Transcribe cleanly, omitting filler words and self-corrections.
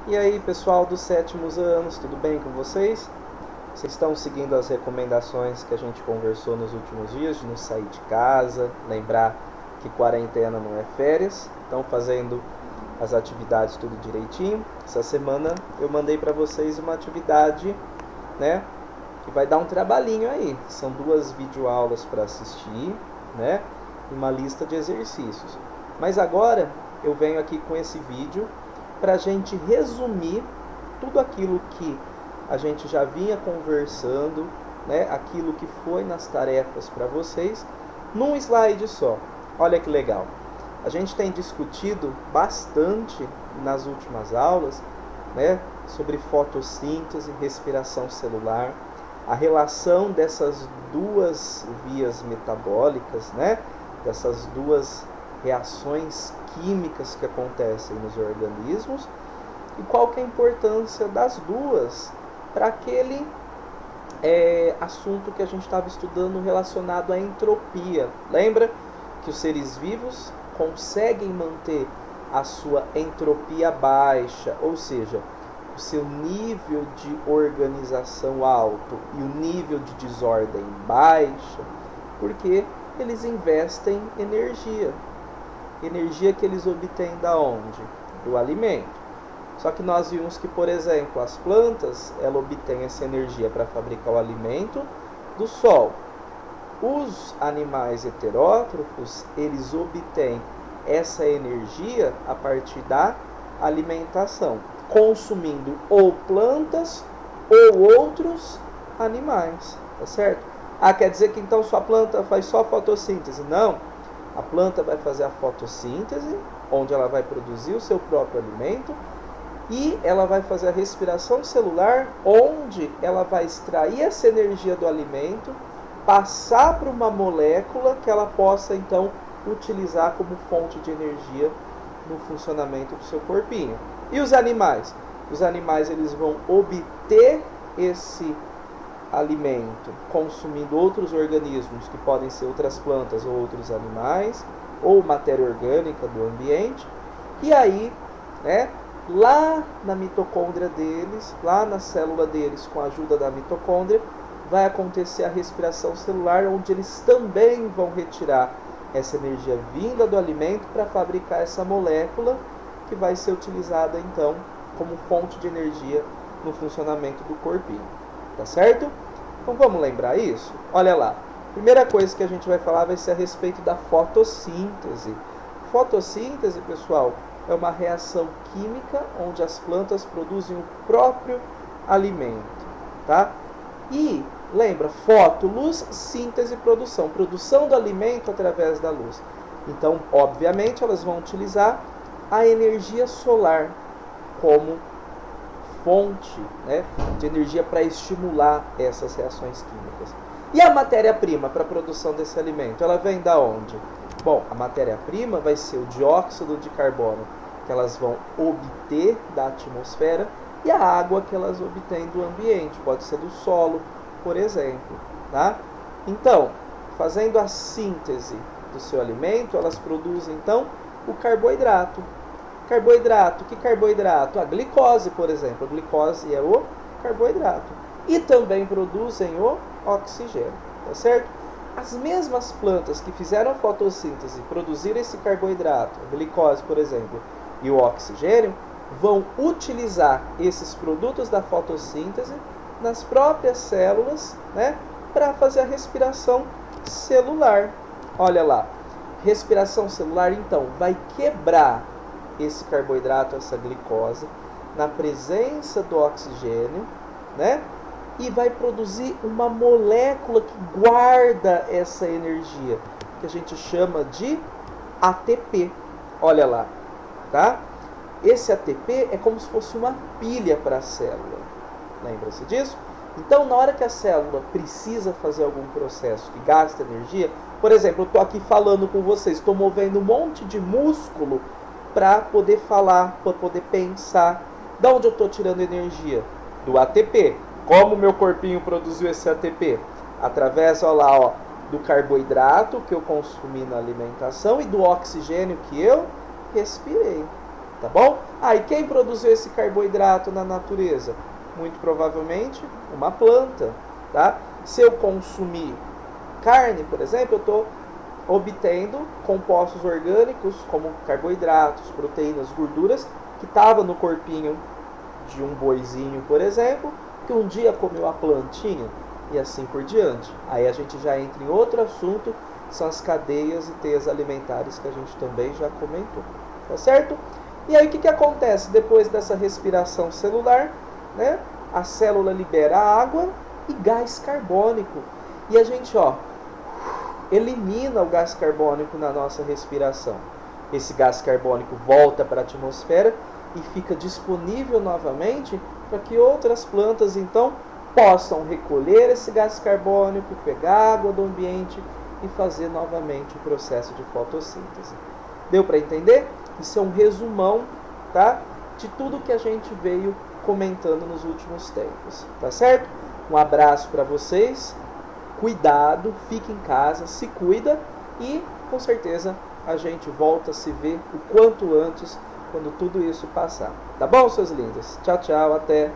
E aí, pessoal dos sétimos anos, tudo bem com vocês? Vocês estão seguindo as recomendações que a gente conversou nos últimos dias de não sair de casa, lembrar que quarentena não é férias, estão fazendo as atividades tudo direitinho. Essa semana eu mandei para vocês uma atividade, né, que vai dar um trabalhinho aí. São 2 videoaulas para assistir, né, e uma lista de exercícios. Mas agora eu venho aqui com esse vídeo para a gente resumir tudo aquilo que a gente já vinha conversando, né, aquilo que foi nas tarefas para vocês, num slide só. Olha que legal. A gente tem discutido bastante nas últimas aulas, né, sobre fotossíntese, respiração celular, a relação dessas 2 vias metabólicas, né, dessas 2 reações químicas que acontecem nos organismos e qual que é a importância das 2 para aquele assunto que a gente estava estudando relacionado à entropia. Lembra que os seres vivos conseguem manter a sua entropia baixa, ou seja, o seu nível de organização alto e o nível de desordem baixa, porque eles investem energia. Energia que eles obtêm da onde? Do alimento. Só que nós vimos que, por exemplo, as plantas, ela obtém essa energia para fabricar o alimento do sol. Os animais heterótrofos, eles obtêm essa energia a partir da alimentação, consumindo ou plantas ou outros animais, tá certo? Ah, quer dizer que então sua planta faz só fotossíntese? Não. A planta vai fazer a fotossíntese, onde ela vai produzir o seu próprio alimento, e ela vai fazer a respiração celular, onde ela vai extrair essa energia do alimento, passar para uma molécula que ela possa então utilizar como fonte de energia no funcionamento do seu corpinho. E os animais? Os animais, eles vão obter esse alimento consumindo outros organismos, que podem ser outras plantas ou outros animais, ou matéria orgânica do ambiente, e aí, né, lá na mitocôndria deles, lá na célula deles, com a ajuda da mitocôndria, vai acontecer a respiração celular, onde eles também vão retirar essa energia vinda do alimento para fabricar essa molécula que vai ser utilizada então como fonte de energia no funcionamento do corpinho. Tá certo? Então vamos lembrar isso? Olha lá. Primeira coisa que a gente vai falar vai ser a respeito da fotossíntese. Fotossíntese, pessoal, é uma reação química onde as plantas produzem o próprio alimento, tá? E lembra, foto, luz, síntese, produção. Produção do alimento através da luz. Então, obviamente, elas vão utilizar a energia solar como fonte, né, de energia para estimular essas reações químicas. E a matéria-prima para a produção desse alimento, ela vem da onde? Bom, a matéria-prima vai ser o dióxido de carbono que elas vão obter da atmosfera e a água que elas obtêm do ambiente, pode ser do solo, por exemplo, tá? Então, fazendo a síntese do seu alimento, elas produzem então o carboidrato. Carboidrato, que carboidrato? A glicose, por exemplo. A glicose é o carboidrato. E também produzem o oxigênio, tá certo? As mesmas plantas que fizeram a fotossíntese, produziram esse carboidrato, a glicose, por exemplo, e o oxigênio, vão utilizar esses produtos da fotossíntese nas próprias células, né, para fazer a respiração celular. Olha lá. Respiração celular, então, vai quebrar esse carboidrato, essa glicose, na presença do oxigênio, né? E vai produzir uma molécula que guarda essa energia, que a gente chama de ATP. Olha lá, tá? Esse ATP é como se fosse uma pilha para a célula. Lembra-se disso? Então, na hora que a célula precisa fazer algum processo que gasta energia, por exemplo, eu estou aqui falando com vocês, estou movendo um monte de músculo para poder falar, para poder pensar. Da onde eu estou tirando energia? Do ATP. Como o meu corpinho produziu esse ATP? Através, olha lá, ó, do carboidrato que eu consumi na alimentação e do oxigênio que eu respirei. tá bom? E quem produziu esse carboidrato na natureza? Muito provavelmente uma planta, tá? Se eu consumir carne, por exemplo, eu estou obtendo compostos orgânicos como carboidratos, proteínas, gorduras, que estavam no corpinho de um boizinho, por exemplo, que um dia comeu a plantinha e assim por diante. Aí a gente já entra em outro assunto, são as cadeias e teias alimentares que a gente também já comentou, tá certo? E aí o que acontece depois dessa respiração celular, né? A célula libera água e gás carbônico. E a gente, elimina o gás carbônico na nossa respiração. Esse gás carbônico volta para a atmosfera e fica disponível novamente para que outras plantas, então, possam recolher esse gás carbônico, pegar água do ambiente e fazer novamente o processo de fotossíntese. Deu para entender? Isso é um resumão, tá? De tudo que a gente veio comentando nos últimos tempos, tá certo? Um abraço para vocês, cuidado, fique em casa, se cuida e com certeza a gente volta a se ver o quanto antes quando tudo isso passar. Tá bom, seus lindos? Tchau, tchau, até!